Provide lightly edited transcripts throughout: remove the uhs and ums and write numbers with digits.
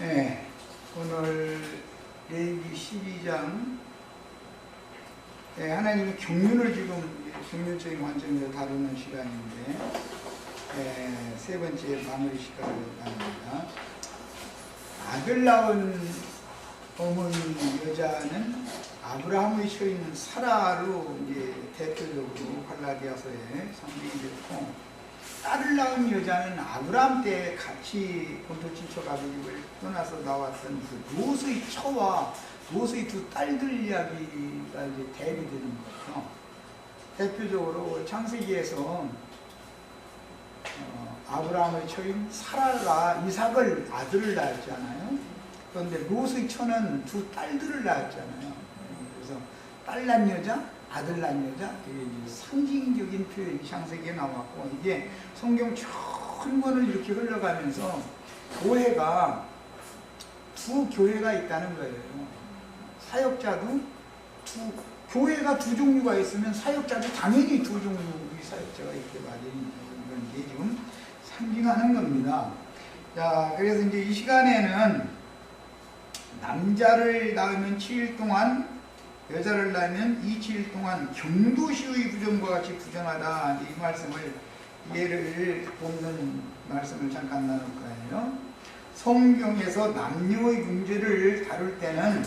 네, 오늘 레위기 12장 하나님의 경륜을 지금 경륜적인 관점에서 다루는 시간인데 세 번째 마무리 시간을 나눕니다. 아들 낳은 어머니 여자는 아브라함의 처인 사라로 이제 대표적으로 갈라디아서에 상징이 됐고, 딸을 낳은 여자는 아브라함 때 같이 본토 친척 아버지를 떠나서 나왔던 그 롯의 처와 롯의 두 딸들 이야기가 이제 대비되는 거죠. 대표적으로 창세기에서 아브라함의 처인 사라가 이삭을 아들을 낳았잖아요. 그런데 롯의 처는 두 딸들을 낳았잖아요. 그래서 딸 낳은 여자, 아들 낳은 여자, 이게 이제 상징적인 표현이 창세기에 나왔고, 이게 성경 전권을 이렇게 흘러가면서 교회가 두 교회가 있다는 거예요. 사역자도 교회가 두 종류가 있으면 사역자도 당연히 두 종류의 사역자가 있게 마련인 그런 게 지금 상징하는 겁니다. 자, 그래서 이제 이 시간에는 남자를 낳으면 7일 동안, 여자를 낳으면 7일 동안 경도시의 부정과 같이 부정하다, 이 말씀을 예를 뽑는 말씀을 잠깐 나눌 거예요. 성경에서 남녀의 문제를 다룰 때는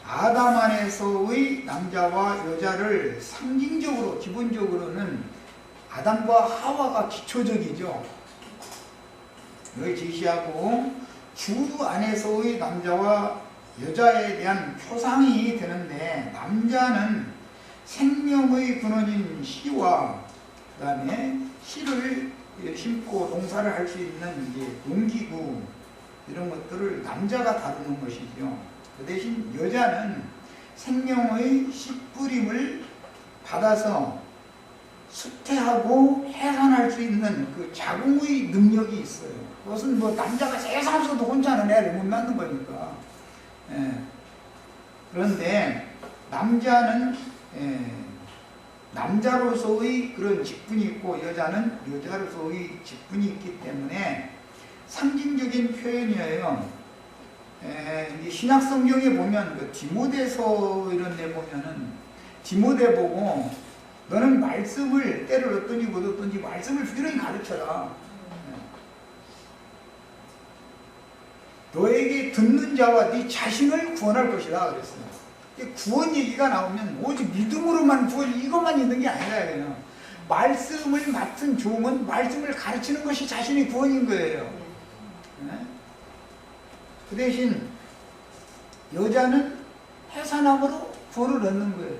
아담 안에서의 남자와 여자를 상징적으로, 기본적으로는 아담과 하와가 기초적이죠. 이걸 제시하고, 주 안에서의 남자와 여자에 대한 표상이 되는데, 남자는 생명의 근원인 씨와 그 다음에 씨를 심고 농사를 할 수 있는 이제 농기구, 이런 것들을 남자가 다루는 것이죠. 그 대신 여자는 생명의 씨뿌림을 받아서 수태하고 해산할 수 있는 그 자궁의 능력이 있어요. 그것은 뭐 남자가 세상에서도 혼자는 애를 못 낳는 거니까. 그런데 남자는 남자로서의 그런 직분이 있고, 여자는 여자로서의 직분이 있기 때문에 상징적인 표현이에요. 신약 성경에 보면 그 디모데서 이런 데 보면은 디모데 보고 너는 말씀을 때를 얻든지 못 얻든지 말씀을 부지런히 가르쳐라. 너에게 듣는 자와 네 자신을 구원할 것이다 그랬어요. 구원 얘기가 나오면 오직 믿음으로만 구원, 이것만 있는 게 아니라 그냥 말씀을 맡은 종은 말씀을 가르치는 것이 자신의 구원인 거예요. 그 대신 여자는 해산함으로 구원을 얻는 거예요.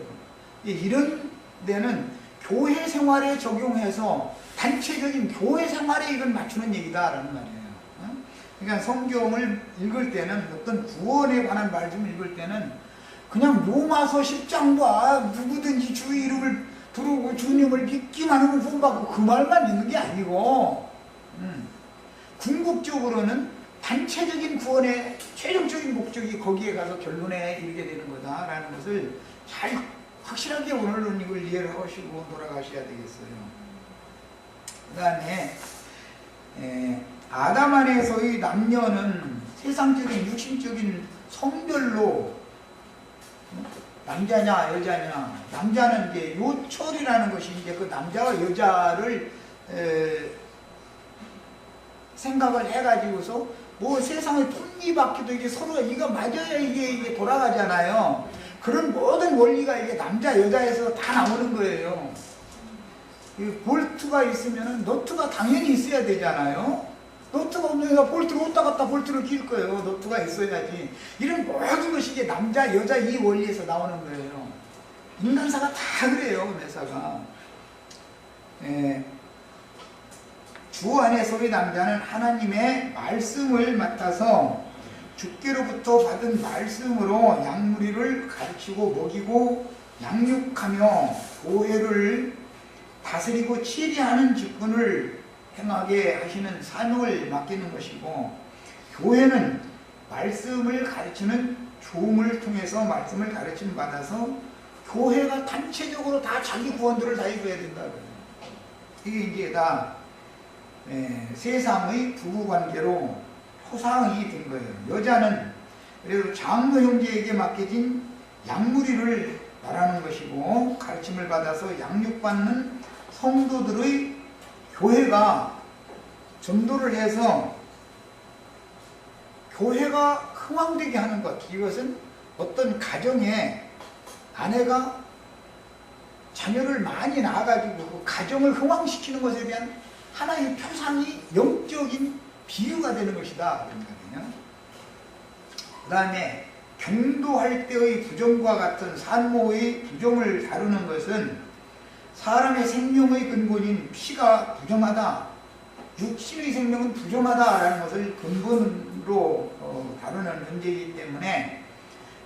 이런 데는 교회 생활에 적용해서 단체적인 교회 생활에 이걸 맞추는 얘기다라는 말이에요. 그러니까 성경을 읽을 때는, 어떤 구원에 관한 말씀을 읽을 때는 그냥 로마서 10장과 누구든지 주 이름을 부르고 주님을 믿기만 하면 구원받고 그 말만 있는 게 아니고, 궁극적으로는 단체적인 구원의 최종적인 목적이 거기에 가서 결론에 이르게 되는 거다라는 것을 잘 확실하게 오늘은 이걸 이해를 하시고 돌아가셔야 되겠어요. 그 다음에 아담 안에서의 남녀는 세상적인 육신적인 성별로 남자냐 여자냐, 남자는 이제 요철이라는 것이 이제 그 남자와 여자를 생각을 해가지고서 뭐 세상의 톱니바퀴도 이게 서로가 이거 맞아야 이게 돌아가잖아요. 그런 모든 원리가 이게 남자 여자에서 다 나오는 거예요. 볼트가 있으면은 너트가 당연히 있어야 되잖아요. 너트가 없으니까 볼트를 왔다 갔다 볼트를 낄 거예요. 너트가 있어야지. 이런 모든 것이 이게 남자 여자 이 원리에서 나오는 거예요. 인간사가 다 그래요. 매사가. 주 안에서의 남자는 하나님의 말씀을 맡아서 주께로부터 받은 말씀으로 양무리를 가르치고 먹이고 양육하며 교회를 다스리고 치리하는 직분을 행하게 하시는 사명을 맡기는 것이고, 교회는 말씀을 가르치는 종을 통해서 말씀을 가르침 받아서 교회가 단체적으로 다 자기 구원들을 다 이루어야 된다. 이게 이제 다 세상의 부부관계로 토상이 된 거예요. 여자는 그래서 장로 형제에게 맡겨진 양무리를 말하는 것이고, 가르침을 받아서 양육받는 성도들의 교회가 전도를 해서 교회가 흥왕되게 하는 것, 이것은 어떤 가정에 아내가 자녀를 많이 낳아가지고 그 가정을 흥왕시키는 것에 대한 하나의 표상이 영적인 비유가 되는 것이다. 그 다음에 경도할 때의 부정과 같은 산모의 부정을 다루는 것은 사람의 생명의 근본인 피가 부정하다, 육신의 생명은 부정하다라는 것을 근본으로 다루는 문제이기 때문에,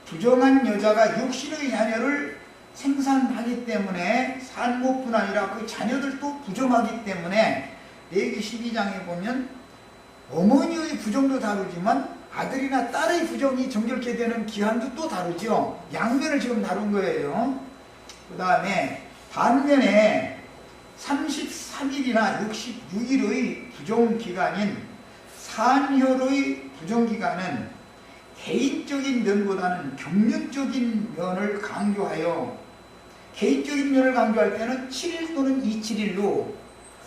부정한 여자가 육신의 자녀를 생산하기 때문에 산모뿐 아니라 그 자녀들도 부정하기 때문에, 레위기 12장에 보면 어머니의 부정도 다루지만 아들이나 딸의 부정이 정결케 되는 기한도 또 다르죠. 양면을 지금 다룬 거예요. 그 다음에 반면에 33일이나 66일의 부정기간인 산혈의 부정기간은 개인적인 면보다는 경륜적인 면을 강조하여, 개인적인 면을 강조할 때는 7일 또는 27일로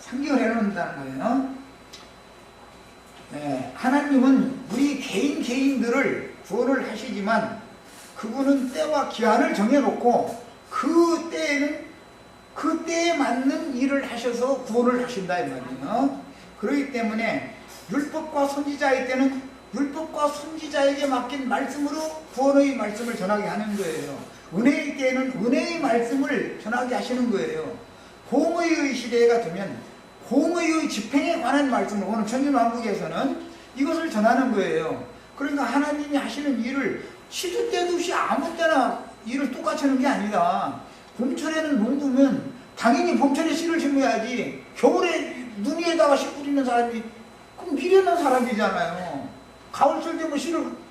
상경해 놓는다는 거예요. 하나님은 우리 개인들을 구원을 하시지만 그분은 때와 기한을 정해놓고 그 때에는 그 때에 맞는 일을 하셔서 구원을 하신다 이 말이에요. 그렇기 때문에 율법과 선지자의 때는 율법과 선지자에게 맡긴 말씀으로 구원의 말씀을 전하게 하는 거예요. 은혜의 때에는 은혜의 말씀을 전하게 하시는 거예요. 공의의 시대가 되면 공의의 집행에 관한 말씀을, 오늘 천년왕국에서는 이것을 전하는 거예요. 그러니까 하나님이 하시는 일을 시도 때도 없이 아무 때나 일을 똑같이 하는 게 아니다. 봄철에는 농부면 당연히 봄철에 씨를 심어야지, 겨울에 눈 위에다가 씨 뿌리는 사람이 그럼 미련한 사람이잖아요. 가을철 되면 씨를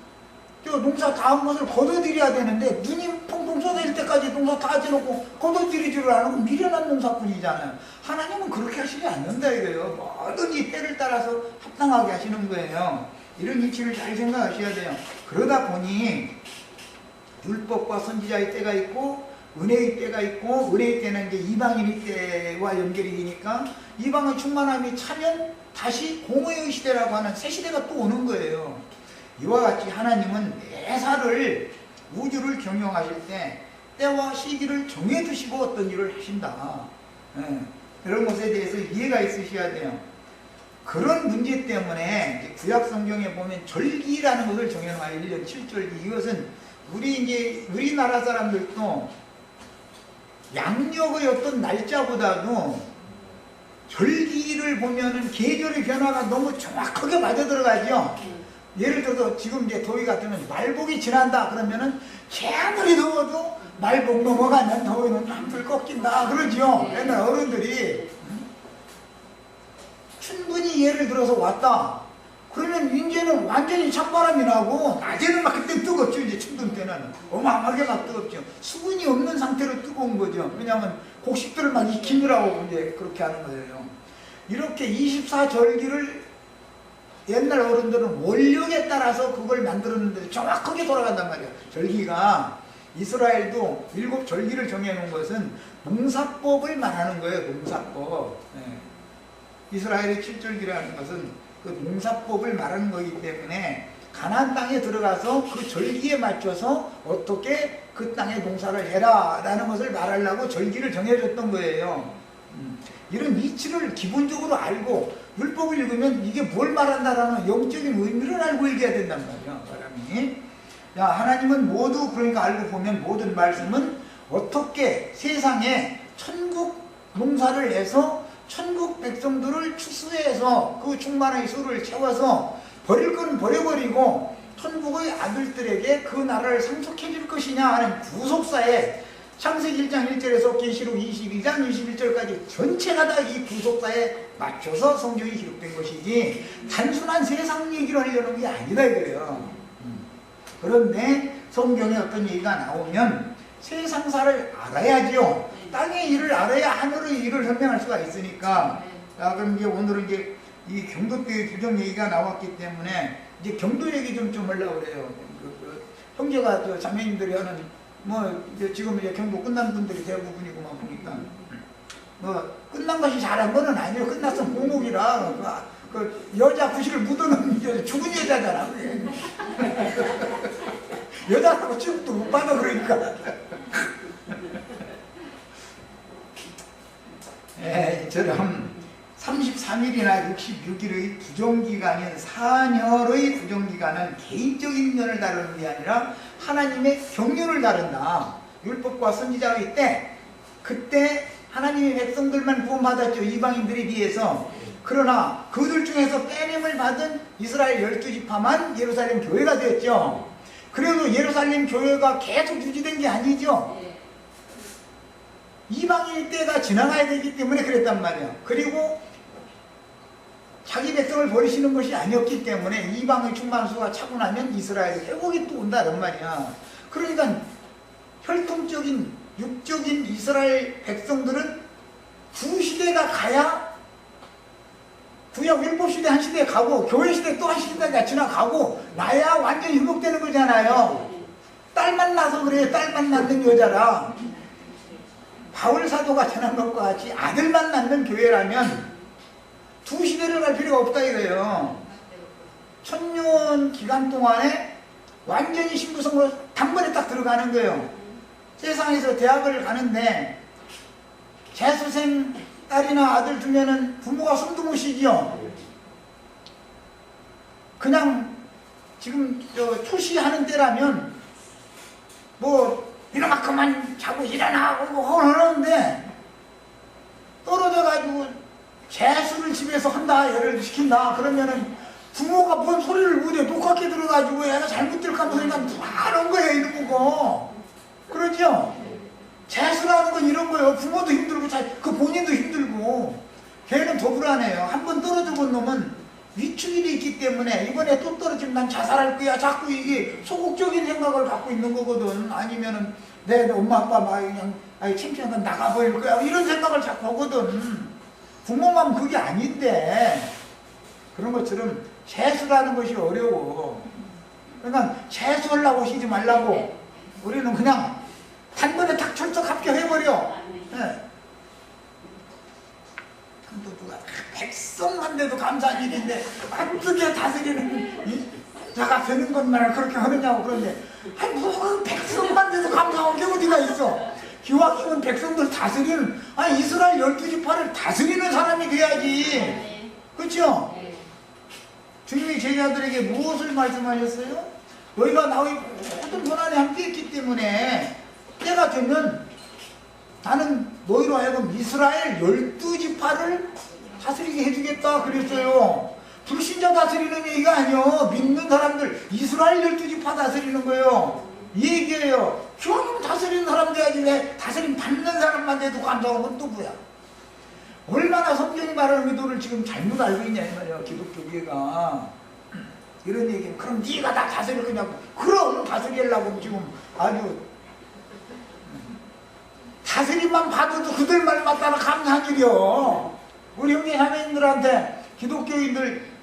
농사 다 한 것을 거둬들여야 되는데 눈이 펑펑 쏟아질 때까지 농사 다 지놓고 거둬들이지를 않고 미련한 농사꾼이잖아요. 하나님은 그렇게 하시지 않는다 이거예요. 뭐든지 때를 따라서 합당하게 하시는 거예요. 이런 이치를 잘 생각하셔야 돼요. 그러다 보니 율법과 선지자의 때가 있고 은혜의 때가 있고, 은혜의 때는 이제 이방인의 때와 연결이 되니까 이방의 충만함이 차면 다시 공의의 시대라고 하는 새 시대가 또 오는 거예요. 이와 같이 하나님은 매사를 우주를 경영하실 때 때와 시기를 정해두시고 어떤 일을 하신다. 그런 것에 대해서 이해가 있으셔야 돼요. 그런 문제 때문에 구약 성경에 보면 절기라는 것을 정해놔요. 1년 7절기. 이것은 우리나라 사람들도 양력의 어떤 날짜보다도 절기를 보면은 계절의 변화가 너무 정확하게 맞아 들어가죠. 예를 들어서 지금 이제 더위 같으면 말복이 지난다 그러면은 아무리 더워도 말복 넘어가면 더위는 한풀 꺾인다 그러죠. 옛날 어른들이. 춘분이 예를 들어서 왔다 그러면 이제는 완전히 찬바람이 나고, 낮에는 막 그때 뜨겁죠. 이제 춘분 때는 어마어마하게 막 뜨겁죠. 수분이 없는 상태로 뜨거운 거죠. 왜냐하면 곡식들을 막 익히느라고 이제 그렇게 하는 거예요. 이렇게 24절기를 옛날 어른들은 원력에 따라서 그걸 만들었는데 정확하게 돌아간단 말이에요. 절기가. 이스라엘도 7절기를 정해놓은 것은 농사법을 말하는 거예요. 농사법. 이스라엘의 7절기라는 것은 그 농사법을 말하는 거기 때문에 가나안 땅에 들어가서 그 절기에 맞춰서 어떻게 그 땅에 농사를 해라 라는 것을 말하려고 절기를 정해줬던 거예요. 이런 이치를 기본적으로 알고 율법을 읽으면 이게 뭘 말한다라는 영적인 의미를 알고 읽어야 된단 말이야, 사람이. 야, 하나님은 모두 그러니까 알고 보면 모든 말씀은 어떻게 세상에 천국 농사를 해서 천국 백성들을 추수해서 그 충만의 수를 채워서 버릴 건 버려버리고 천국의 아들들에게 그 나라를 상속해 줄 것이냐 하는 구속사에, 창세기 1장 1절에서 계시록 22장 21절까지 전체가 다 이 구속사에 맞춰서 성경이 기록된 것이지 단순한 세상 얘기를 하려는 게 아니다 이거예요. 그런데 성경에 어떤 얘기가 나오면 세상사를 알아야죠. 땅의 일을 알아야 하늘의 일을 설명할 수가 있으니까. 자, 그럼 이제 오늘은 이제 이 경도뼈의 부정 얘기가 나왔기 때문에 이제 경도 얘기 좀 하려고 그래요. 형제가 저 자매님들이 하는 뭐 이제 지금 이제 경도 끝난 분들이 대부분이고만 보니까 뭐 끝난 것이 잘한 거는 아니에요. 끝났으면 공목이라 그 여자 구실을 묻어놓은 죽은 여자잖아. 여자라고 취급도 못 받아 그러니까. 저런 33일이나 66일의 부정기간인 사년의 부정기간은 개인적인 년을 다루는 게 아니라 하나님의 경륜을 다룬다. 율법과 선지자의 때 그때 하나님의 백성들만 구원받았죠. 이방인들에 비해서. 그러나 그들 중에서 빼냄을 받은 이스라엘 12지파만 예루살렘 교회가 되었죠. 그래도 예루살렘 교회가 계속 유지된 게 아니죠. 이방인 때가 지나가야 되기 때문에 그랬단 말이에요. 그리고 자기 백성을 버리시는 것이 아니었기 때문에 이방의 충만수가 차고 나면 이스라엘 회복이 또 온다는 말이야. 그러니까 혈통적인 육적인 이스라엘 백성들은 두 시대가 가야 구약 율법 시대 한 시대 가고 교회 시대 또 한 시대가 지나가고 나야 완전히 회복되는 거잖아요. 딸만 나서 그래요. 딸만 낳는 여자라. 바울 사도가 전한 것과 같이 아들만 낳는 교회라면 두 시대를 갈 필요가 없다 이거예요. 천년 기간 동안에 완전히 신부성으로 단번에 딱 들어가는 거예요. 세상에서 대학을 가는데 재수생 딸이나 아들 두면은 부모가 숨도 못 쉬죠. 그냥 지금 초시하는 때라면 뭐 이만큼만 자고 일어나고 뭐 하는데 떨어져가지고 재수를 집에서 한다, 애를 시킨다 그러면은 부모가 뭔 소리를 못해 똑같게 들어가지고 애가 잘못될까 하면서 그냥 하는 거예요. 이런 거고 그러죠. 재수라는 건 이런 거예요. 부모도 힘들고 그 본인도 힘들고 걔는 더 불안해요. 한번 떨어져 본 놈은 위축이 돼 있기 때문에 이번에 또 떨어지면 난 자살할 거야. 자꾸 이게 소극적인 생각을 갖고 있는 거거든. 아니면은 내 엄마 아빠 막 그냥 창피한 나가버릴 거야. 이런 생각을 자꾸 하거든. 부모만 그게 아닌데 그런 것처럼 재수라는 것이 어려워. 그러니까 재수하려고 하시지 말라고. 우리는 그냥 단번에 탁 철석 합격해버려. 네. 또 누가 백성만 돼도 감사한 일인데 어떻게 다스리는 자가 되는 것만을 그렇게 하느냐고. 그런데 아니 뭐 백성만 돼도 감사한 게 어디가 있어. 기왕이면 백성들 다스리는 아니 이스라엘 12지파를 다스리는 사람이 돼야지. 그렇죠? 주님이 제자들에게 무엇을 말씀하셨어요? 너희가 나의 모든 고난에 함께했기 때문에 때가 되면 나는 너희로 하여금 이스라엘 12지파를 다스리게 해주겠다 그랬어요. 불신자 다스리는 얘기가 아니요. 믿는 사람들 이스라엘 12지파 다스리는 거예요. 이 얘기예요. 기왕이면 다스리는 사람 돼야지 왜 다스림 받는 사람만 돼도 감사한 건 또 뭐야. 얼마나 성경이 말하는 의도를 지금 잘못 알고 있냐 이 말이야. 기독교계가 이런 얘기는 그럼 네가 다 다스릴 거냐고. 그럼 다스리려고 지금 아주 다스림만 받아도 그들 말 맞다나 감사한 일이요. 우리 형제 자매님들한테 기독교인들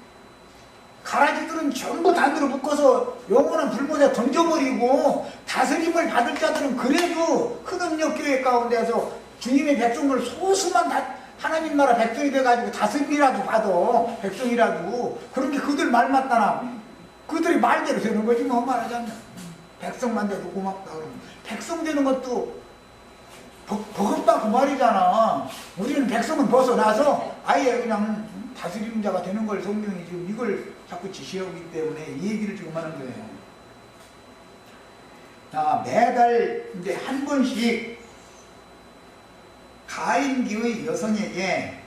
가라지들은 전부 단으로 묶어서 영원한 불못에 던져버리고 다스림을 받을 자들은 그래도 큰 음력교회 가운데서 주님의 백성들 소수만 다 하나님 나라 백성이 돼가지고 다스림이라도 받아. 백성이라도. 그렇게 그들 말 맞다나 그들이 말대로 되는 거지 뭐 말하자면. 백성만 돼도 고맙다 그러면. 백성 되는 것도 버겁다 그 말이잖아. 우리는 백성은 벗어나서 아예 그냥 다스림자가 되는 걸 성경이 지금 이걸 자꾸 지시하고 있기 때문에 이 얘기를 지금 하는 거예요. 자, 매달 이제 한 번씩 가임기의 여성에게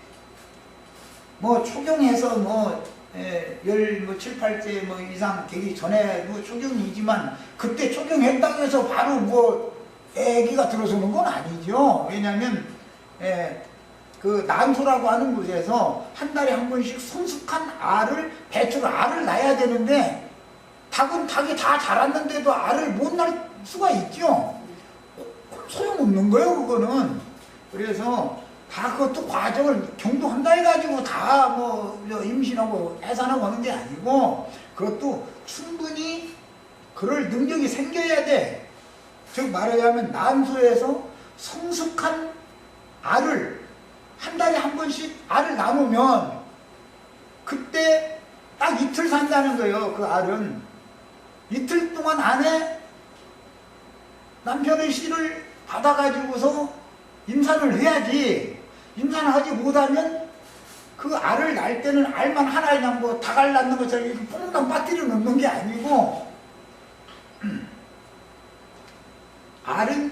뭐 초경해서 뭐 7, 8세 뭐 이상 되기 전에 뭐 초경이지만 그때 초경했다고 해서 바로 뭐 애기가 들어서는 건 아니죠. 왜냐하면 그 난소라고 하는 곳에서 한 달에 한 번씩 성숙한 알을 알을 낳아야 되는데 닭은 닭이 다 자랐는데도 알을 못 낳을 수가 있죠. 소용없는 거예요 그거는. 그래서 다 그것도 과정을 경도한다 해가지고 다 뭐 임신하고 해산하고 하는 게 아니고 그것도 충분히 그럴 능력이 생겨야 돼. 즉 말하자면 난소에서 성숙한 알을 한 달에 한 번씩 알을 나누면 그때 딱 이틀 산다는 거예요. 그 알은 이틀 동안 안에 남편의 씨를 받아가지고서 임산을 해야지. 임산을 하지 못하면 그 알을 낳을 때는 알만 하나 그냥 뭐 닭알 낳는 것처럼 이렇게 뽕당 빠뜨려 놓는 게 아니고 알은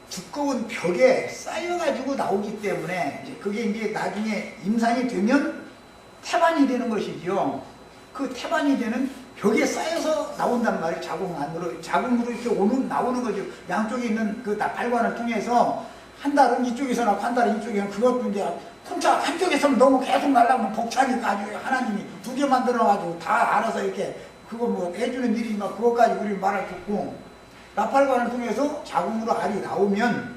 두꺼운 벽에 쌓여가지고 나오기 때문에 그게 이제 나중에 임산이 되면 태반이 되는 것이죠. 그 태반이 되는 벽에 쌓여서 나온단 말이에요. 자궁 안으로, 자궁으로 이렇게 나오는 거죠. 양쪽에 있는 그 발관을 통해서 한 달은 이쪽에서 나고 한 달은 이쪽에서 그것도 이제 혼자 한쪽에서는 너무 계속 날라오면 벅차니까 아주 하나님이 두 개 만들어가지고 다 알아서 이렇게 그거 뭐 해주는 일이 막 그것까지 우리 말할 수 없고 나팔관을 통해서 자궁으로 알이 나오면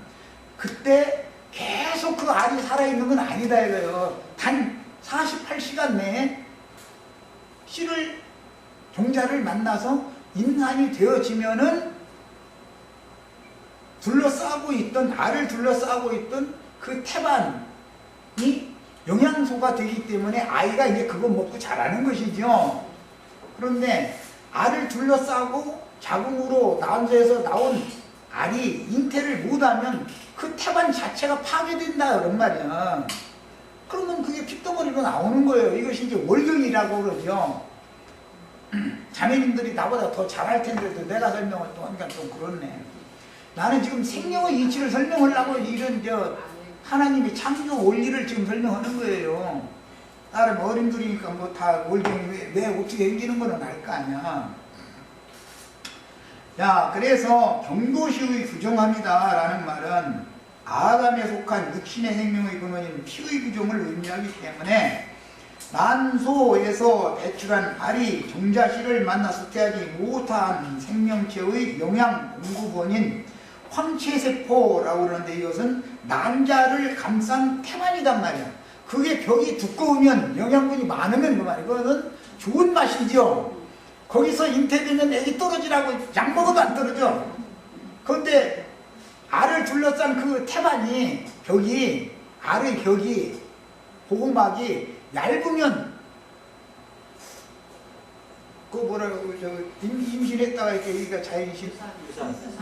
그때 계속 그 알이 살아있는 건 아니다 이거예요. 단 48시간 내에 씨를 종자를 만나서 임산이 되어지면은 둘러싸고 있던 알을 둘러싸고 있던 그 태반이 영양소가 되기 때문에 아이가 이제 그거 먹고 자라는 것이죠. 그런데 알을 둘러싸고 자궁으로 난소에서 나온 알이 잉태를 못하면 그 태반 자체가 파괴된다 그런 말이야. 그러면 그게 핏덩어리로 나오는 거예요. 이것이 이제 월경이라고 그러죠. 자매님들이 나보다 더 잘할 텐데도 내가 설명을 또 하니까 좀 그렇네. 나는 지금 생명의 이치를 설명하려고 이런 하나님이 창조 원리를 지금 설명하는 거예요. 나름 어린들이니까 뭐 다 월경이 왜 어떻게 생기는 거는 알 거 아니야. 야, 그래서 경도시의 부정함이다 라는 말은 아담에 속한 육신의 생명의 근원인 피의 부정을 의미하기 때문에 난소에서 배출한 알이 종자씨를 만나 섭취하지 못한 생명체의 영양 공급원인 황체세포라고 그러는데 이것은 난자를 감싼 태반이단 말이야. 그게 벽이 두꺼우면 영양분이 많으면 그 말이야. 그거는 좋은 맛이죠. 거기서 잉태되면 애기 떨어지라고 약 먹어도 안 떨어져. 그런데 알을 둘러싼 그 태반이 벽이 알의 벽이 고구막이 얇으면 그 뭐라고 임신했다가 이렇게 여기가 자연신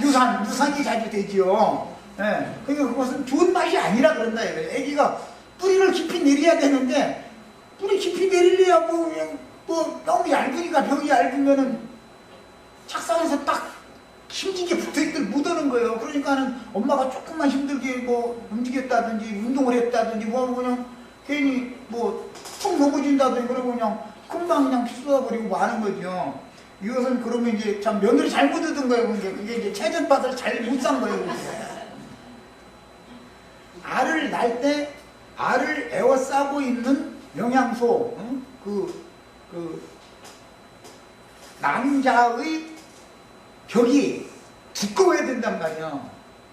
유산이 자주 되지요. 예. 그러니까 그것은 좋은 맛이 아니라 그런다 이거예요. 애기가 뿌리를 깊이 내려야 되는데 뿌리 깊이 내리려야 뭐 그냥 뭐 너무 얇으니까 벽이 얇으면은 착상해서 딱 힘지게 붙어있들 못 오는 거예요. 그러니까는 엄마가 조금만 힘들게 뭐 움직였다든지 운동을 했다든지 뭐 그냥 괜히 뭐 툭 넘어진다든지 그러고 그냥 금방 그냥 피 쏟아버리고 마는 거죠. 이것은 그러면 이제 참 며느리 잘못 얻은 거예요. 그게 이제 체전밭을 잘 못 산 거예요. 알을 날 때 알을 에워싸고 있는 영양소, 남자의 벽이 두꺼워야 된단 말이야.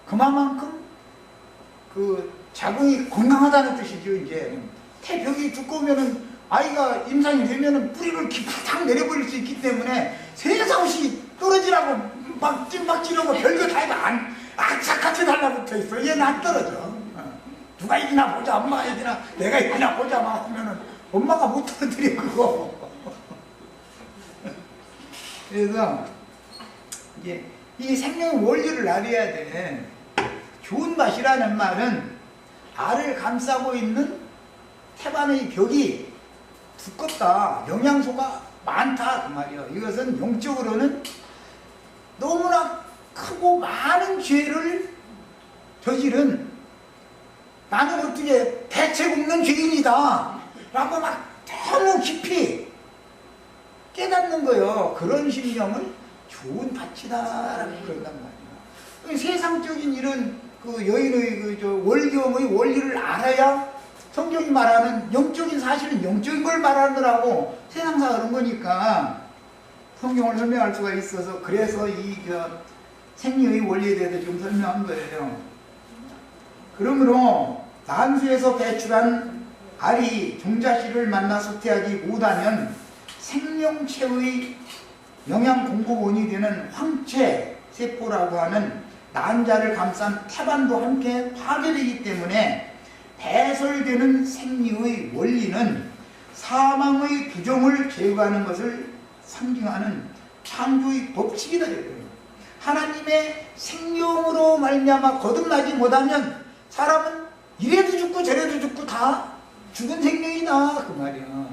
그만큼 그 자궁이 건강하다는 뜻이죠. 이제 태벽이 두꺼우면은 아이가 임산이 되면은 뿌리를 깊이 탁 내려버릴 수 있기 때문에 세상 없이 떨어지라고 막 찐박지르고 별거 다 해도 악착같이 달라붙어 있어. 얘는 안 떨어져. 누가 이기나 보자, 엄마가 이기나 내가 이기나 보자 막 하면은 엄마가 못 떨어뜨려 그거. 그래서 이제 이 생명의 원리를 알아야 돼. 좋은 맛이라는 말은 알을 감싸고 있는 태반의 벽이 두껍다, 영양소가 많다 그 말이에요. 이것은 영적으로는 너무나 크고 많은 죄를 저지른 나는 어떻게 대책 없는 죄인이다 라고 막 너무 깊이 깨닫는 거예요. 그런 심령을 좋은 밭이다 라고 그런단 말이에요. 세상적인 이런 그 여인의 월경의 원리를 알아야 성경이 말하는 영적인 사실은 영적인 걸 말하는 거라고 세상사 그런 거니까 성경을 설명할 수가 있어서 그래서 이 생리의 원리에 대해서 좀 설명한 거예요. 그러므로 난수에서 배출한 알이 종자씨를 만나 쇠퇴하지 못하면 생명체의 영양 공급원이 되는 황체 세포라고 하는 난자를 감싼 태반도 함께 파괴되기 때문에 배설되는 생리의 원리는 사망의 부정을 제거하는 것을 상징하는 창조의 법칙이다. 하나님의 생명으로 말미암아 거듭나지 못하면 사람은 이래도 죽고 저래도 죽고 다 죽은 생명이다 그 말이야.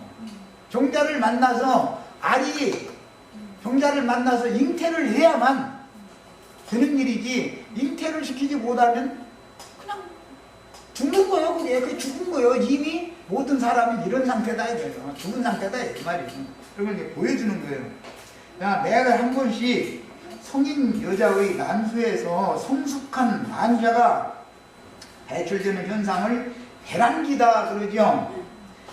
종자를 만나서 알이 종자를 만나서 잉태를 해야만 되는 일이지, 잉태를 시키지 못하면 그냥 죽는 거예요. 그게 죽은 거예요. 이미 모든 사람이 이런 상태다 이거예요. 죽은 상태다 이 말이에요. 그걸 이제 보여주는 거예요. 야, 내가 한 번씩 성인 여자의 난수에서 성숙한 난자가 배출되는 현상을 배란기다 그러죠.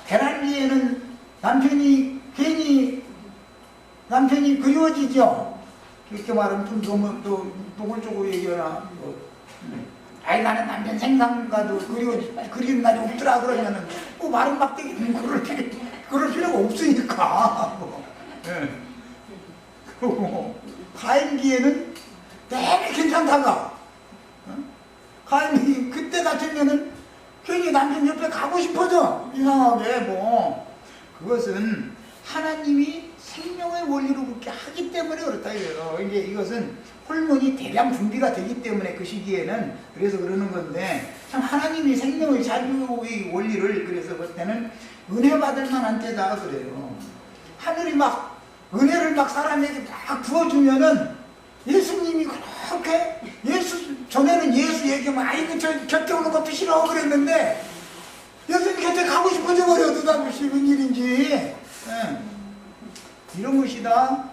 배란기에는 남편이 괜히 남편이 그리워지죠. 이렇게 말하면 좀 너무 또 노골적으로 얘기하나. 아이 나는 남편 생상과도 그리운 날이 없더라 그러면은 뭐 마른 막대기 그럴 필요가 없으니까. 네. 그리고 가임기에는 내내 괜찮다가 가임기 그때 같으면은 괜히 남편 옆에 가고 싶어져. 이상하게 뭐. 그것은 하나님이 생명의 원리로 그렇게 하기 때문에 그렇다 이거예요. 이제 이것은 호르몬이 대량 분비가 되기 때문에 그 시기에는 그래서 그러는 건데, 참 하나님이 생명의 자유의 원리를 그래서 그때는 은혜 받을 만한 때다 그래요. 하늘이 막 은혜를 막 사람에게 막 부어주면은 예수님이 그렇게 전에는 예수 얘기하면 아이고 저 곁에 오는 것도 싫어 그랬는데 예수님 곁에 가고 싶어져 버려도 다 무슨 일인지. 네. 이런 것이다.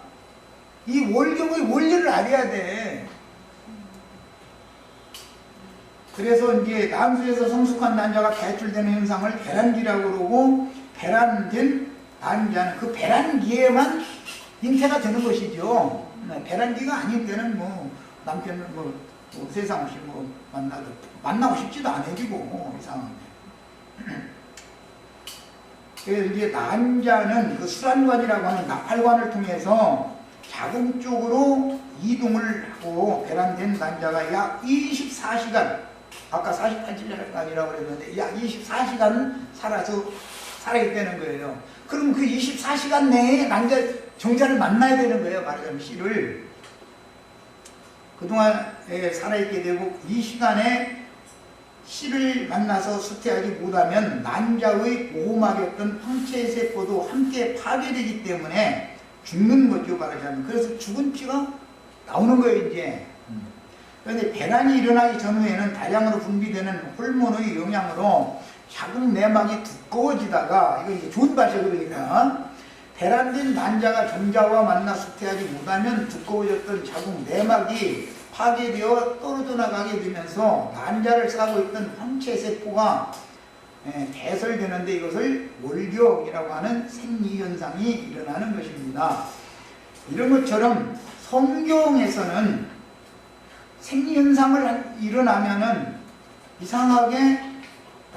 이 월경의 원리를 알아야 돼. 그래서 이제 난수에서 성숙한 난자가 배출되는 현상을 배란기라고 그러고, 배란된 난자는 그 배란기에만 잉태가 되는 것이죠. 배란기가 아닌 때는 뭐 남편은 뭐 세상 없이 뭐 만나고 싶지도 않아지고 이상한데. 그래서 이제 난자는 그 수란관이라고 하는 나팔관을 통해서 자궁 쪽으로 이동을 하고, 배란된 난자가 약 24시간, 아까 48시간이라고 그랬는데 약 24시간은 살아있다는 거예요. 그럼 그 24시간 내에 종자를 만나야 되는 거예요. 말하자면 씨를. 그동안에 살아있게 되고 이 시간에 씨를 만나서 수태하지 못하면 난자의 보호막이었던 황체세포도 함께 파괴되기 때문에 죽는 거죠, 말하자면. 그래서 죽은 피가 나오는 거예요, 이제. 그런데 배란이 일어나기 전후에는 다량으로 분비되는 호르몬의 영향으로 자궁 내막이 두꺼워지다가, 이거 이제 좋은 발색으로니까, 배란된 난자가 종자와 만나 수태하지 못하면 두꺼워졌던 자궁 내막이 파괴되어 떨어져 나가게 되면서 난자를 싸고 있던 황체세포가 배설되는데 이것을 월경이라고 하는 생리현상이 일어나는 것입니다. 이런 것처럼 성경에서는 생리현상을 일어나면은 이상하게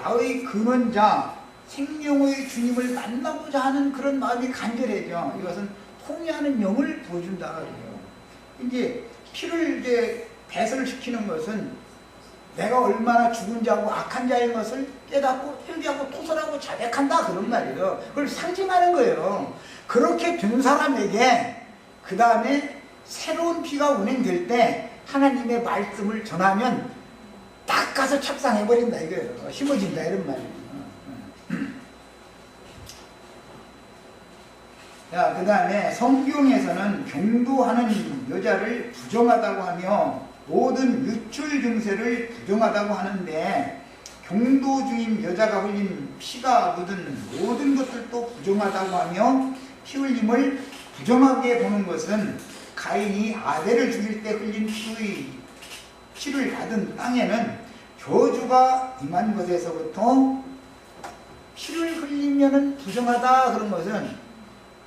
나의 근원자 생명의 주님을 만나고자 하는 그런 마음이 간절해져. 이것은 통해하는 영을 보여준다 그래요. 이제 피를 이제 배설을 시키는 것은 내가 얼마나 죽은 자고 악한 자인 것을 깨닫고 회개하고 토설하고 자백한다 그런 말이에요. 그걸 상징하는 거예요. 그렇게 된 사람에게 그 다음에 새로운 피가 운행될 때 하나님의 말씀을 전하면 딱 가서 착상해버린다 이거예요. 심어진다 이런 말이에요. 자, 그 다음에 성경에서는 경도하는 여자를 부정하다고 하며 모든 유출 증세를 부정하다고 하는데, 경도 중인 여자가 흘린 피가 묻은 모든 것들도 부정하다고 하며 피 흘림을 부정하게 보는 것은 가인이 아벨을 죽일 때 흘린 피를 받은 땅에는 저주가 임한 것에서부터 피를 흘리면 부정하다 그런 것은,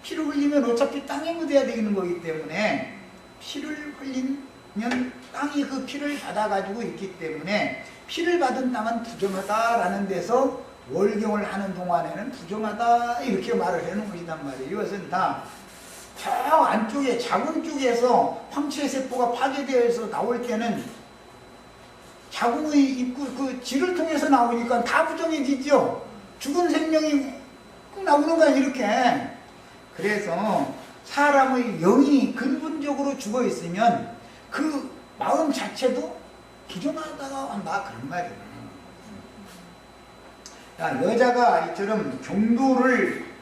피를 흘리면 어차피 땅에 묻어야 되는 거기 때문에 피를 흘린 땅이 그 피를 받아가지고 있기 때문에 피를 받은 땅은 부정하다라는 데서 월경을 하는 동안에는 부정하다 이렇게 말을 해놓은 것이단 말이에요. 이것은 다 저 안쪽에 자궁 쪽에서 황체세포가 파괴되어서 나올 때는 자궁의 입구 그 질을 통해서 나오니까 다 부정해지죠. 죽은 생명이 나오는 거야 이렇게. 그래서 사람의 영이 근본적으로 죽어 있으면 그 마음 자체도 부정하다가 한다 그런 말이에요. 여자가 이처럼 경도를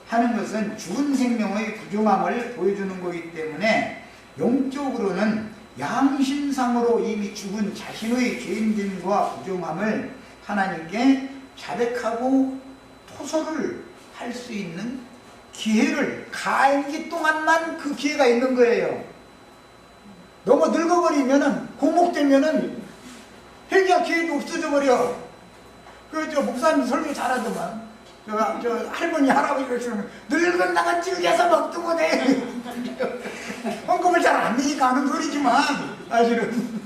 하는 것은 죽은 생명의 부정함을 보여주는 것이기 때문에 영적으로는 양심상으로 이미 죽은 자신의 죄인됨과 부정함을 하나님께 자백하고 토설을 할 수 있는 기회를 가임기 동안만 그 기회가 있는 거예요. 너무 늙어버리면은 고목되면은 회개할 기회도 없어져 버려. 저 목사님 설교 잘하더만. 저 할머니 할아버지가 지금 늙은 나가 찔겨서 먹던 해. 헌금을 잘 안 내니까 하는 소리지만 사실은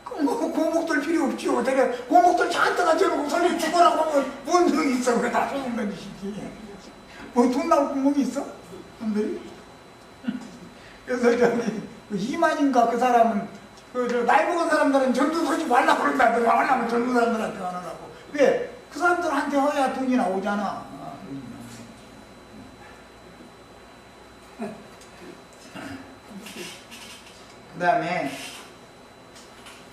고목들 필요 없죠. 내가 고목들 잔뜩 앉혀놓고 설교 죽으라고 하면 뭔 소용이 있어. 그게 다 소용난 짓이지. 뭐 돈 나올 구멍이 있어? 사람들이? 그래서 저기 이만인가 그 사람은 나이 먹은 사람들은 전도 서지 말라고 그런다더라. 하려면 젊은 사람들한테 하라고. 왜? 그 사람들한테 해야 돈이 나오잖아. 그 다음에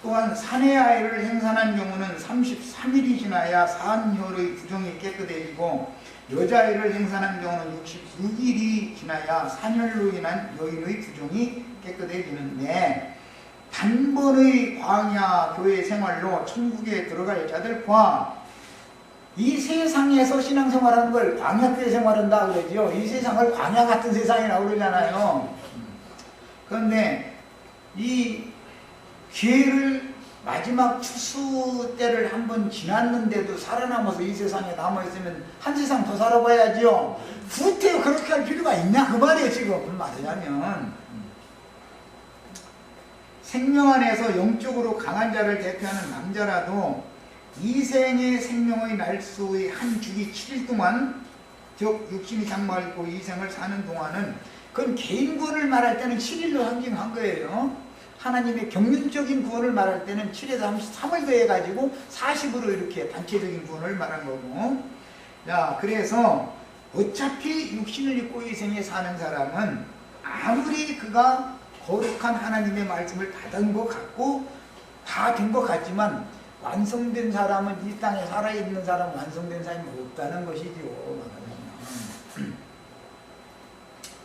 또한 사내 아이를 행산한 경우는 33일이 지나야 산혈의 부정이 깨끗해지고 여자아이를 행산한 경우는 66일이 지나야 산혈로 인한 여인의 부정이 깨끗해지는데 단번의 광야 교회 생활로 천국에 들어갈 자들과 이 세상에서 신앙생활하는 걸 광야교회 생활한다 그러죠. 이 세상을 광야 같은 세상이라고 그러잖아요. 그런데 이 기회를 마지막 추수 때를 한번 지났는데도 살아남아서 이 세상에 남아있으면 한 세상 더 살아봐야죠. 후퇴 그렇게 할 필요가 있냐 그 말이에요. 지금 말하자면 생명 안에서 영적으로 강한 자를 대표하는 남자라도 이생의 생명의 날수의 한 주기 7일 동안 즉 육신이 장막을 입고 이생을 사는 동안은 그건 개인 구원을 말할 때는 7일로 상징한 거예요. 하나님의 경륜적인 구원을 말할 때는 7에서 33을 더해가지고 40으로 이렇게 단체적인 구원을 말한 거고. 자, 그래서 어차피 육신을 입고 이생에 사는 사람은 아무리 그가 거룩한 하나님의 말씀을 받은 것 같고 다 된 것 같지만 완성된 사람은 이 땅에 살아있는 사람은 완성된 사람이 없다는 것이죠.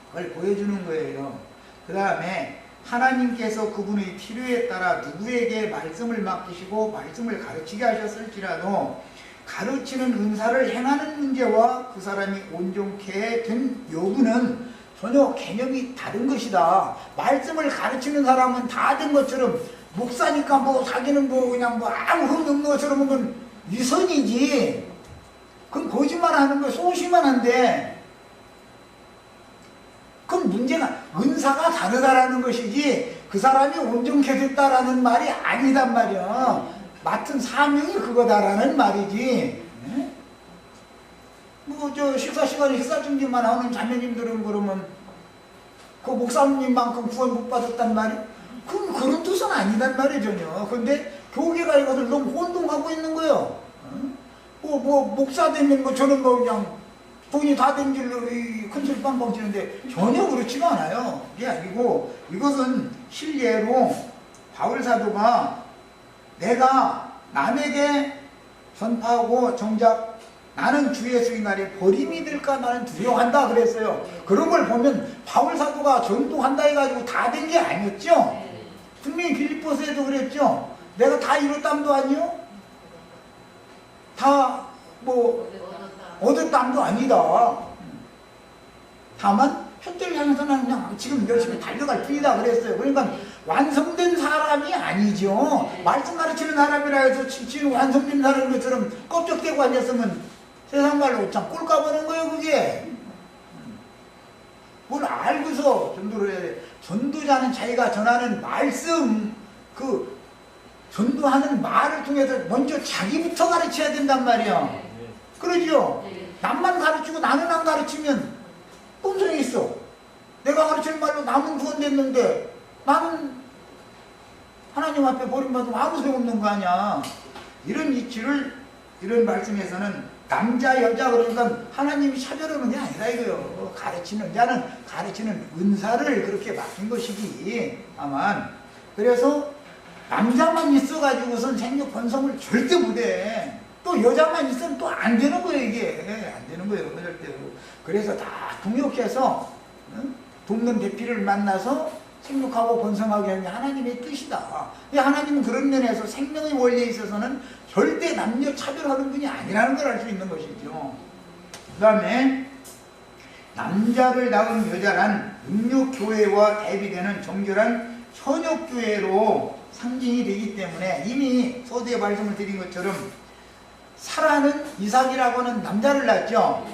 그걸 보여주는 거예요. 그 다음에 하나님께서 그분의 필요에 따라 누구에게 말씀을 맡기시고 말씀을 가르치게 하셨을지라도 가르치는 은사를 행하는 문제와 그 사람이 온전케 된 여부는 전혀 개념이 다른 것이다. 말씀을 가르치는 사람은 다 된 것처럼 목사니까 뭐 자기는 뭐 그냥 뭐 아무 흠 없는 것처럼 그건 위선이지. 그건 거짓말하는 거 소심만 한데 그건 문제가 은사가 다르다라는 것이지 그 사람이 온전케 됐다라는 말이 아니단 말이야. 맡은 사명이 그거다라는 말이지. 뭐 저 식사 시간에 식사 준비만 하는 자매님들은 그러면 그 목사님만큼 구원 못 받았단 말이? 그건 그런 뜻은 아니단 말이에요 전혀. 근데 교계가 이것을 너무 혼동하고 있는 거예요. 뭐 목사 되면 뭐 저는 뭐 그냥 돈이 다 된 길로 큰소리 빵빵 치는데 전혀 그렇지가 않아요. 이게 아니고 이것은 실례로 바울 사도가 내가 남에게 전파하고 정작 나는 주 예수의 날에 버림이 될까 나는 두려워한다 그랬어요. 그런 걸 보면 바울 사도가 전도한다 해가지고 다 된 게 아니었죠. 분명히 빌립보서에도 그랬죠. 내가 다 이뤘담도 아니요. 다 뭐 얻었담도 아니다. 다만 푯대를 향해서는 그냥 지금 열심히 달려갈 뿐이다 그랬어요. 그러니까 완성된 사람이 아니죠. 말씀 가르치는 사람이라 해서 지금 완성된 사람인 것처럼 껍적대고 앉았으면 세상 말로 참 꼴까보는 거예요 그게. 뭘 알고서 전도를 해야 돼. 전도자는 자기가 전하는 말씀, 그 전도하는 말을 통해서 먼저 자기부터 가르쳐야 된단 말이야. 그러죠? 남만 가르치고 나는 안 가르치면 꼼성이 있어. 내가 가르칠 말로 남은 구원됐는데 나는 하나님 앞에 버림받으면 아무 소용없는 거 아니야. 이런 이치를 이런 말씀에서는 남자 여자 그러니까 하나님이 차별하는 게 아니라 이거요. 가르치는 자는 가르치는 은사를 그렇게 맡긴 것이기. 다만 그래서 남자만 있어가지고선 생육 번성을 절대 못해. 또 여자만 있으면 또 안 되는 거예요. 이게 안 되는 거예요. 절대로. 그래서 다 동역해서 돕는 대피를 만나서 생육하고 번성하게 하는 게 하나님의 뜻이다. 하나님은 그런 면에서 생명의 원리에 있어서는 절대 남녀 차별하는 분이 아니라는 걸 알 수 있는 것이죠. 그 다음에 남자를 낳은 여자란 음욕교회와 대비되는 정결한 현역교회로 상징이 되기 때문에 이미 서두에 말씀을 드린 것처럼 사라는 이삭이라고 하는 남자를 낳았죠.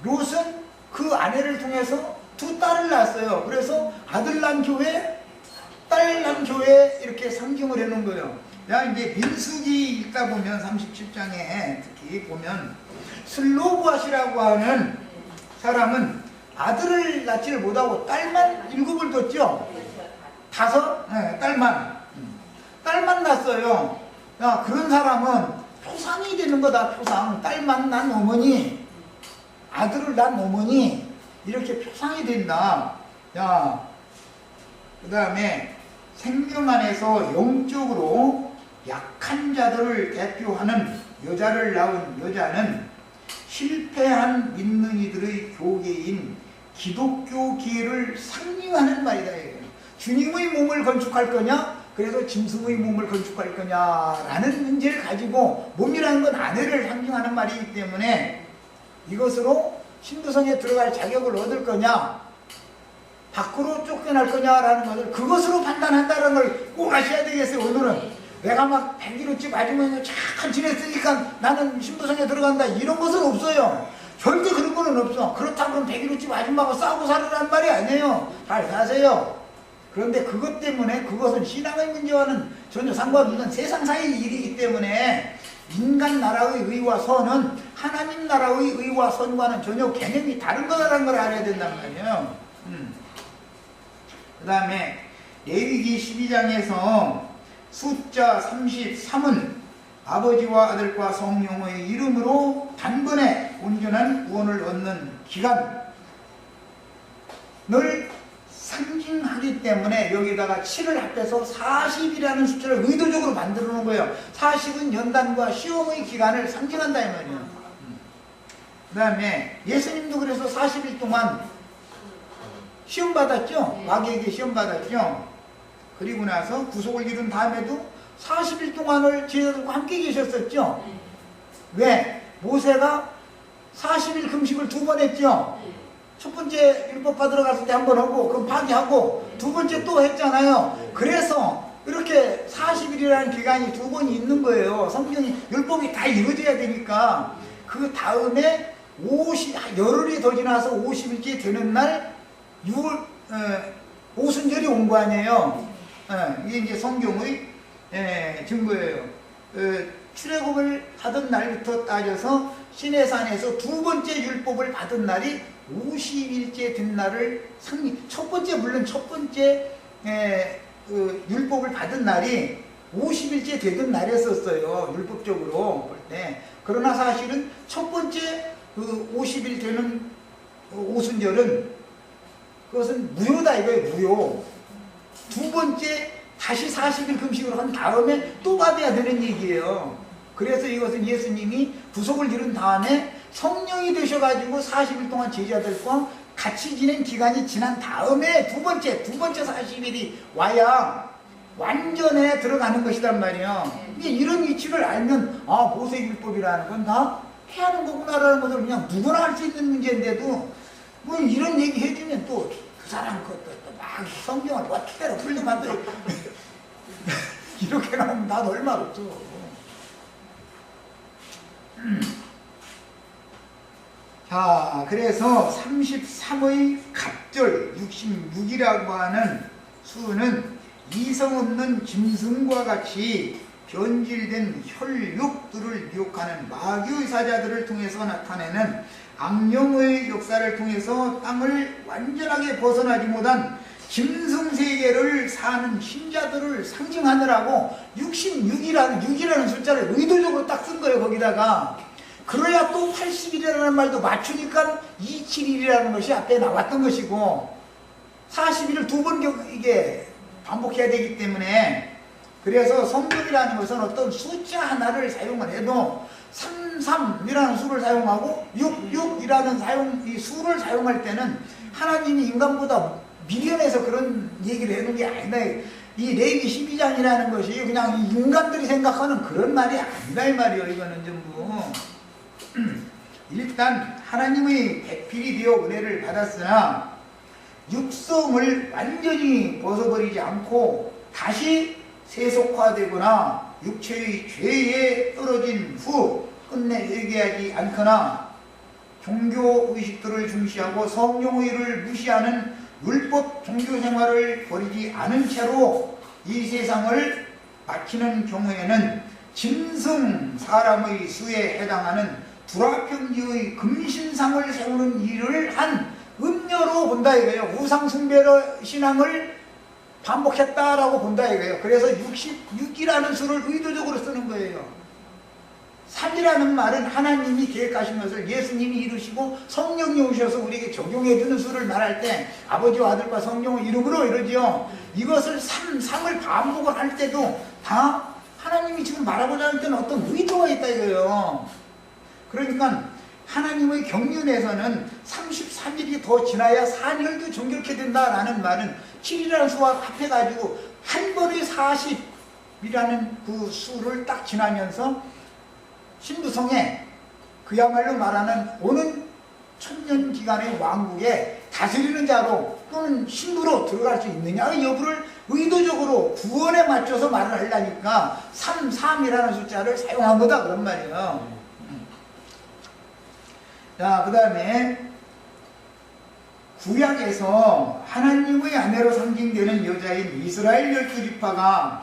롯은 그 아내를 통해서 두 딸을 낳았어요. 그래서 아들 난 교회, 딸 난 교회 이렇게 상징을 해놓은 거예요. 이제 민수기 읽다 보면 37장에 특히 보면 슬로보앗이라고 하는 사람은 아들을 낳지를 못하고 딸만 7을 뒀죠. 5? 네, 딸만 낳았어요. 그런 사람은 표상이 되는 거다. 표상. 딸만 난 어머니, 아들을 낳은 어머니 이렇게 표상이 된다. 그 다음에 생명 안에서 영적으로 약한 자들을 대표하는 여자를 낳은 여자는 실패한 믿는 이들의 교계인 기독교 기회를 상징하는 말이다. 주님의 몸을 건축할 거냐? 그래서 짐승의 몸을 건축할 거냐라는 문제를 가지고 몸이라는 건 아내를 상징하는 말이기 때문에 이것으로 신부성에 들어갈 자격을 얻을 거냐, 밖으로 쫓겨날 거냐라는 것을 그것으로 판단한다는 걸 꼭 아셔야 되겠어요. 오늘은 내가 막 100일어치 맞으면 잘 지냈으니까 나는 신부성에 들어간다 이런 것은 없어요. 절대 그런 거는 없어. 그렇다고 100일어치 맞으면 싸우고 살으라는 말이 아니에요. 잘 사세요. 그런데 그것 때문에 그것은 신앙의 문제와는 전혀 상관없는 세상사의 일이기 때문에 인간 나라의 의와 선은 하나님 나라의 의와 선과는 전혀 개념이 다른 거라는 걸 알아야 된단 말이에요. 그 다음에 레위기 12장에서 숫자 33은 아버지와 아들과 성령의 이름으로 단번에 온전한 구원을 얻는 기간을 상징하기 때문에 여기다가 7을 합해서 40이라는 숫자를 의도적으로 만들어 놓은 거예요. 40은 연단과 시험의 기간을 상징한다 이 말이에요. 그 다음에 예수님도 그래서 40일 동안 시험 받았죠. 마귀에게 시험 받았죠. 그리고 나서 구속을 이룬 다음에도 40일 동안을 제자들과 함께 계셨었죠. 왜? 모세가 40일 금식을 2번 했죠. 첫 번째 율법 받으러 갔을 때 한 번 하고 그럼 파기하고 두 번째 또 했잖아요. 그래서 이렇게 40일이라는 기간이 2번이 있는 거예요. 성경이 율법이 다 이루어져야 되니까. 그 다음에 열흘이 더 지나서 50일째 되는 날 오순절이 온 거 아니에요. 이게 이제 성경의 증거예요. 출애굽을 하던 날부터 따져서 시내산에서 두 번째 율법을 받은 날이 50일째 된 날을 첫 번째 물론 첫 번째 율법을 받은 날이 50일째 되던 날이었어요. 율법적으로 볼 때. 그러나 사실은 첫 번째 그 50일 되는 오순절은 그것은 무효다 이거예요. 무효. 두 번째 다시 40일 금식을 한 다음에 또 받아야 되는 얘기예요. 그래서 이것은 예수님이 구속을 이룬 다음에 성령이 되셔가지고 40일 동안 제자들과 같이 지낸 기간이 지난 다음에 두 번째 40일이 와야 완전에 들어가는 것이란 말이에요. 이런 이치를 알면 모세율법이라는 건 다 해야 하는 거구나라는 것을 그냥 누구나 할 수 있는 문제인데도 뭐 이런 얘기 해주면 또 그 사람 막 성경을 멋대로 풀리면 이렇게 나오면 난 얼마 없어. 자, 자, 그래서 33의 갑절 66이라고 하는 수는 이성 없는 짐승과 같이 변질된 혈육들을 미혹하는 마귀의 사자들을 통해서 나타내는 악령의 역사를 통해서 땅을 완전하게 벗어나지 못한 짐승세계를 사는 신자들을 상징하느라고 66이라는 숫자를 의도적으로 딱 쓴 거예요. 거기다가 그래야 또 80일이라는 말도 맞추니까 271이라는 것이 앞에 나왔던 것이고 40일을 두 번 이게 반복해야 되기 때문에 그래서 성경이라는 것은 어떤 숫자 하나를 사용을 해도 33이라는 수를 사용하고 66이라는 이 수를 사용할 때는 하나님이 인간보다 미련해서 그런 얘기를 해놓은 게 아니다. 이 레위기 12장이라는 것이 그냥 인간들이 생각하는 그런 말이 아니다 이 말이에요. 이거는 전부 일단 하나님의 배필이 되어 은혜를 받았으나 육성을 완전히 벗어버리지 않고 다시 세속화되거나 육체의 죄에 떨어진 후 끝내 회개하지 않거나 종교의식들을 중시하고 성령의를 무시하는 율법 종교생활을 버리지 않은 채로 이 세상을 마치는 경우에는 짐승 사람의 수에 해당하는 두라평지의 금신상을 세우는 일을 한 음녀로 본다 이거예요. 우상숭배의 신앙을 반복했다라고 본다 이거예요. 그래서 66이라는 수를 의도적으로 쓰는 거예요. 3이라는 말은 하나님이 계획하신 것을 예수님이 이루시고 성령이 오셔서 우리에게 적용해 주는 수를 말할 때 아버지와 아들과 성령의 이름으로 이러죠. 이것을 3을 반복을 할 때도 다 하나님이 지금 말하고자 할 때는 어떤 의도가 있다 이거예요. 그러니까 하나님의 경륜에서는 33일이 더 지나야 산혈도 정결케 된다라는 말은 7이라는 수와 합해가지고 한 번에 40이라는 그 수를 딱 지나면서 신부성에 그야말로 말하는 오는 천년 기간의 왕국에 다스리는 자로 또는 신부로 들어갈 수 있느냐의 여부를 의도적으로 구원에 맞춰서 말을 하려니까 33이라는 숫자를 사용한 거다 그런 말이에요. 자, 그 다음에 구약에서 하나님의 아내로 상징되는 여자인 이스라엘 12지파가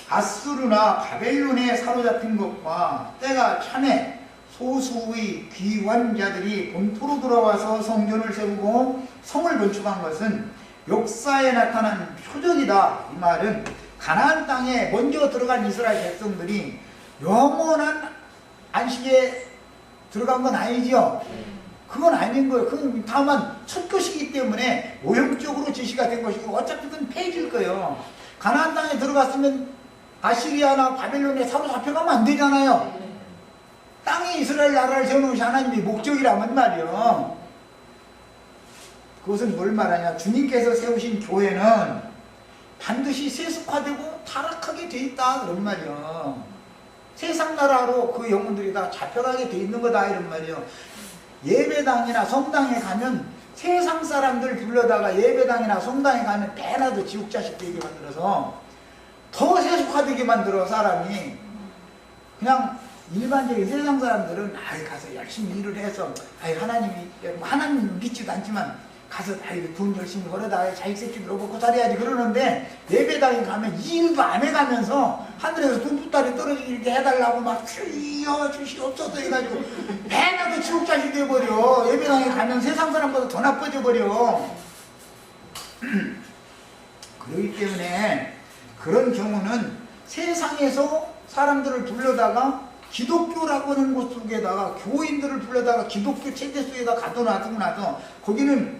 아수르나 바벨론에 사로잡힌 것과 때가 차매 소수의 귀환자들이 본토로 돌아와서 성전을 세우고 성을 건축한 것은 역사에 나타난 표적이다. 이 말은 가나안 땅에 먼저 들어간 이스라엘 백성들이 영원한 안식에 들어간 건 아니죠. 그건 아닌 거예요. 그건 다만 첫 것이기 때문에 모형적으로 제시가 된 것이고 어차피 그건 폐지일 거예요. 가나안 땅에 들어갔으면 아시리아나 바벨론에 사로잡혀가면 안 되잖아요. 땅에 이스라엘 나라를 세워놓으신 하나님의 목적이라면 말이요. 그것은 뭘 말하냐. 주님께서 세우신 교회는 반드시 세속화되고 타락하게 돼 있다 그런 말이요. 세상 나라로 그 영혼들이 다 잡혀가게 돼 있는 거다 이런 말이요. 예배당이나 성당에 가면 세상 사람들 불러다가 예배당이나 성당에 가면 배나도 지옥자식 되게 만들어서 더 세속화되게 만들어 사람이. 그냥 일반적인 세상 사람들은 가서 열심히 일을 해서 하나님 믿지도 않지만 가서 돈 열심히 벌어다 자식 새끼들 먹고 살아야지 그러는데 예배당에 가면 일도 안 해가면서 하늘에서 돈부따리 떨어지게 이렇게 해달라고 막 주시옵소서 해가지고 배나도 지옥자식 돼버려. 예배당에 가면 세상 사람보다 더 나빠져 버려. 그렇기 때문에 그런 경우는 세상에서 사람들을 불러다가 기독교라고 하는 곳 속에다가 교인들을 불러다가 기독교 체제 속에다 가둬놔두고 나서 거기는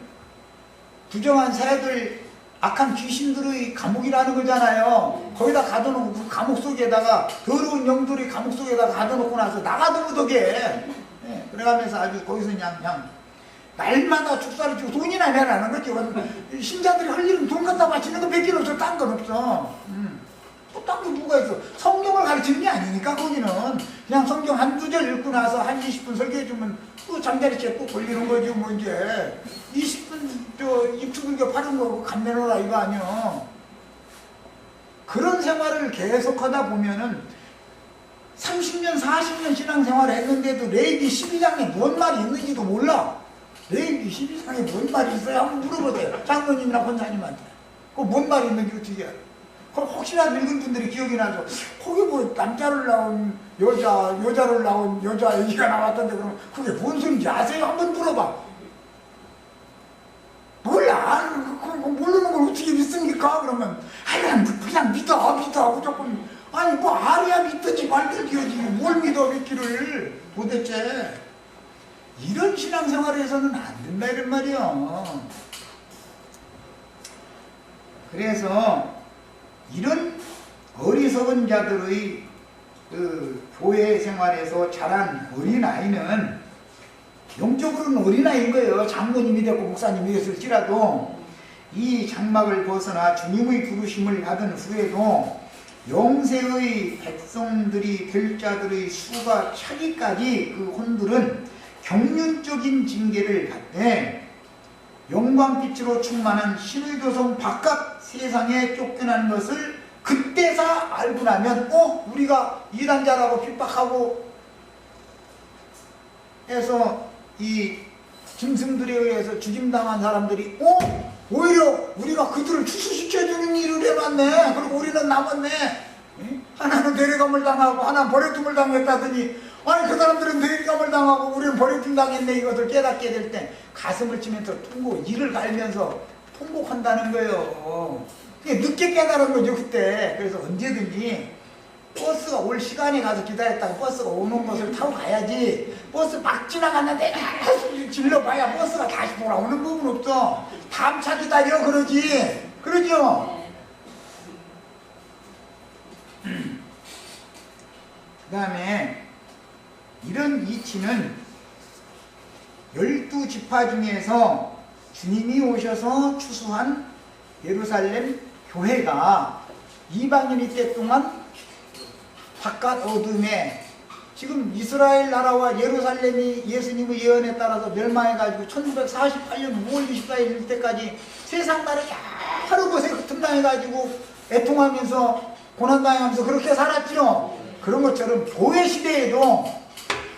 부정한 새들 악한 귀신들의 감옥이라는 거잖아요. 거기다 가둬놓고 그 감옥 속에다가 더러운 영들의 감옥 속에다가 가둬놓고 나서 나가도 못하게 그래가면서 아주 거기서 그냥 날마다 축사를 주고 돈이나 내라는 거지. 신자들이 할 일은 돈 갖다 바치는 거 밖에 없어. 딴 건 없어. 또 딴 게 뭐가 있어. 성경을 가르치는 게 아니니까 거기는 그냥 성경 한두 절 읽고 나서 1, 20분 설교해주면 또 잠자리 채고 걸리는 거지 뭐. 이제 20분 입추근교 파는 거 감내놓으라 이거 아니야. 그런 생활을 계속하다 보면은 30년 40년 신앙생활을 했는데도 레위기 12장에 뭔 말이 있는지도 몰라. 레인기 12상에 뭔 말이 있어요? 한번 물어보세요. 장로님이나 권사님한테. 그 뭔 말이 있는지 어떻게 알아요? 그럼 혹시나 늙은 분들이 기억이 나죠? 거기 뭐 남자를 낳은 여자, 여자를 낳은 여자 얘기가 나왔던데 그러면 그게 뭔 소리인지 아세요? 한번 물어봐. 몰라. 모르는 걸 어떻게 믿습니까? 그러면 그냥 믿어 무조건. 아니 뭐 알아야 믿든지 말든지 뭘 믿어 믿기를. 도대체 이런 신앙생활에서는 안 된다 이런 말이야. 그래서 이런 어리석은 자들의 그 교회 생활에서 자란 어린아이는 영적으로는 어린아이인 거예요. 장로님이 됐고 목사님이 됐을지라도 이 장막을 벗어나 주님의 부르심을 받은 후에도 영세의 백성들이 될 자들의 수가 차기까지 그 혼들은 경륜적인 징계를 받되 영광빛으로 충만한 신의 교성 바깥 세상에 쫓겨난 것을 그때사 알고 나면 우리가 이단자라고 핍박하고 해서 이 짐승들에 의해서 죽임당한 사람들이 오히려 우리가 그들을 추수시켜주는 일을 해봤네. 그리고 우리는 남았네. 하나는 데려감을 당하고 하나는 버려둠을 당했다더니 아니 그 사람들은 데려감을 당하고 우리는 버려둠 당했네. 이것을 깨닫게 될 때 가슴을 치면서 이를 갈면서 통곡한다는 거예요. 그게 늦게 깨달은 거죠 그때. 그래서 언제든지 버스가 올 시간에 가서 기다렸다가 버스가 오는 것을 타고 가야지. 버스 막 지나갔는데 질러봐야 버스가 다시 돌아오는 부분 없어. 다음 차 기다려 그러지. 그러죠. 그 다음에 이런 이치는 12지파 중에서 주님이 오셔서 추수한 예루살렘 교회가 이방인이 때 동안 바깥 어둠에 지금 이스라엘 나라와 예루살렘이 예수님의 예언에 따라서 멸망해가지고 1948년 5월 24일 때까지 세상 나라 여러 곳에 흩어당해가지고 애통하면서 고난당하면서 그렇게 살았죠. 그런 것처럼 교회 시대에도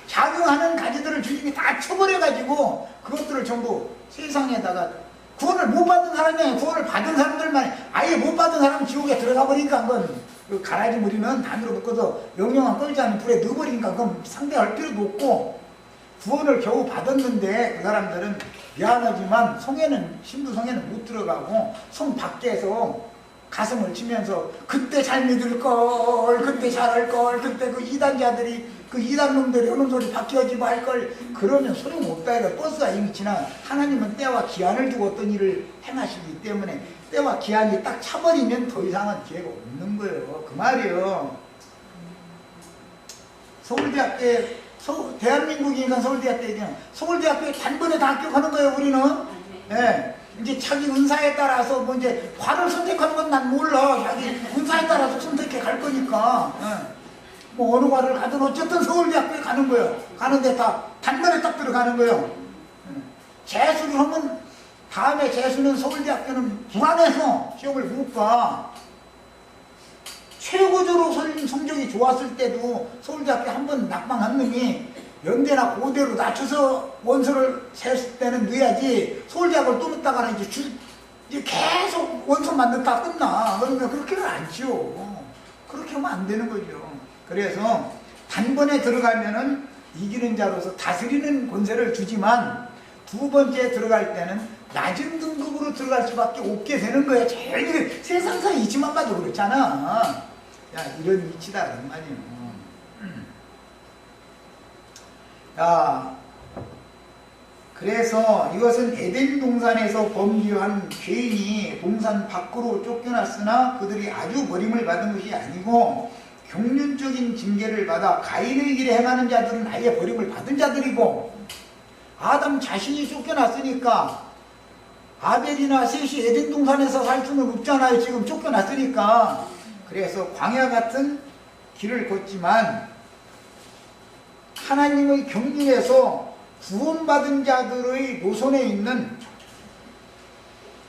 작용하는 가지들을 주님이 다 쳐버려가지고 그것들을 전부 세상에다가 구원을 못 받은 사람이 구원을 받은 사람들만 아예 못 받은 사람은 지옥에 들어가 버리니까 그건 그 가라지 머리는 단으로 묶어서 영영한 끌지 않은 불에 넣어버리니까 그건 상대할 필요도 없고 구원을 겨우 받았는데 그 사람들은 미안하지만 신부 성에는 못 들어가고 성 밖에서 가슴을 치면서 그때 잘 믿을걸 그때 잘할걸 그때 그 이단자들이 그 이단놈들이 오는 소리 바뀌어지 말걸 그러면 소용없다. 이거 버스가 이미 지나 하나님은 때와 기한을 두고 어떤 일을 행하시기 때문에 때와 기한이 딱 차버리면 더 이상은 기회가 없는 거예요. 그 말이에요. 서울대학교에 대한민국이니까 서울대학교에 그냥 서울대학교에 단번에 다 합격하는 거예요. 우리는 예. 이제 자기 은사에 따라서 뭐 이제 과를 선택하는 건 난 몰라. 자기 은사에 따라서 선택해 갈 거니까. 예. 뭐 어느 과를 가든 어쨌든 서울대학교에 가는 거예요. 가는데 다 단번에 딱 들어가는 거예요. 재수를 하면 다음에 재수는 서울대학교는 불안해서 시험을 못 봐. 최고조로 성적이 좋았을 때도 서울대학교 한 번 낙방한 놈이 연대나 고대로 낮춰서 원서를 셌을 때는 넣어야지 서울대학을 또 넣다가는 이제 계속 원서만 넣다 끝나. 그러면 그렇게는 않지요. 그렇게 하면 안 되는 거죠. 그래서 단번에 들어가면은 이기는 자로서 다스리는 권세를 주지만 두 번째 들어갈 때는 낮은 등급으로 들어갈 수밖에 없게 되는 거야. 제일 세상사 이치만 봐도 그렇잖아. 야, 이런 이치다 그 말이에요. 야, 그래서 이것은 에덴 동산에서 범죄한 죄인이 동산 밖으로 쫓겨났으나 그들이 아주 버림을 받은 것이 아니고 경륜적인 징계를 받아 가인의 길에 행하는 자들은 아예 버림을 받은 자들이고 아담 자신이 쫓겨났으니까 아벨이나 셋이 에덴 동산에서 살 수는 없잖아요. 지금 쫓겨났으니까. 그래서 광야 같은 길을 걷지만 하나님의 경륜에서 구원받은 자들의 노선에 있는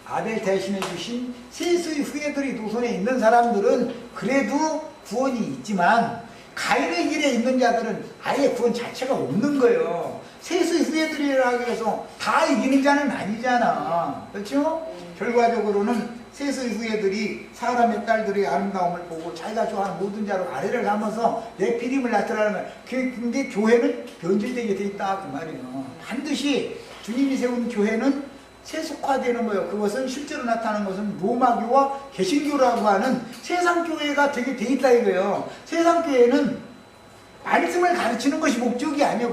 아벨 대신해 주신 셋의 후예들이 노선에 있는 사람들은 그래도 구원이 있지만 가인의 길에 있는 자들은 아예 구원 자체가 없는 거예요. 세수 후예들이라고 해서 다 이기는 자는 아니잖아. 그렇죠? 결과적으로는 세수 후예들이 사람의 딸들의 아름다움을 보고 자기가 좋아하는 모든 자로 아래를 가면서 내 피림을 나타나는 거야. 근데 교회는 변질되게 돼 있다 그 말이에요. 반드시 주님이 세운 교회는 세속화되는 거예요. 그것은 실제로 나타나는 것은 로마교와 개신교라고 하는 세상 교회가 되게 돼 있다 이거예요. 세상 교회는 말씀을 가르치는 것이 목적이 아니에요.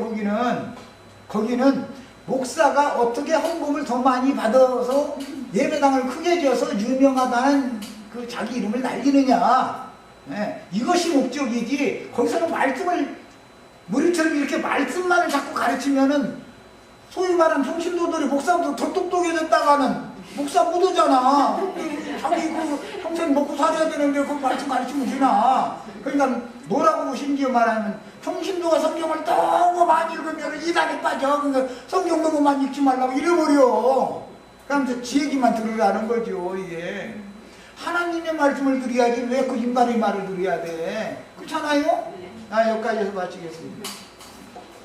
거기는 목사가 어떻게 헌금을 더 많이 받아서 예배당을 크게 지어서 유명하다는 그 자기 이름을 날리느냐, 이것이 목적이지. 거기서는 말씀을 우리처럼 이렇게 말씀만을 자꾸 가르치면은 소위 말하는 평신도들이 목사보다 더 똑똑해졌다가는 목사 못 오잖아. 자기 그 평생 먹고 살아야 되는데 그 말씀 가르치면 되나. 그러니까 뭐라고 심지어 말하면 평신도가 성경을 너무 많이 읽으면 이단에 빠져. 그러니까 성경 너무 많이 읽지 말라고 이래버려. 그러면서 지 얘기만 들으라는 거죠. 이게 하나님의 말씀을 들어야지 왜 그 인간의 말을 들어야 돼. 그렇잖아요? 여기까지 해서 마치겠습니다.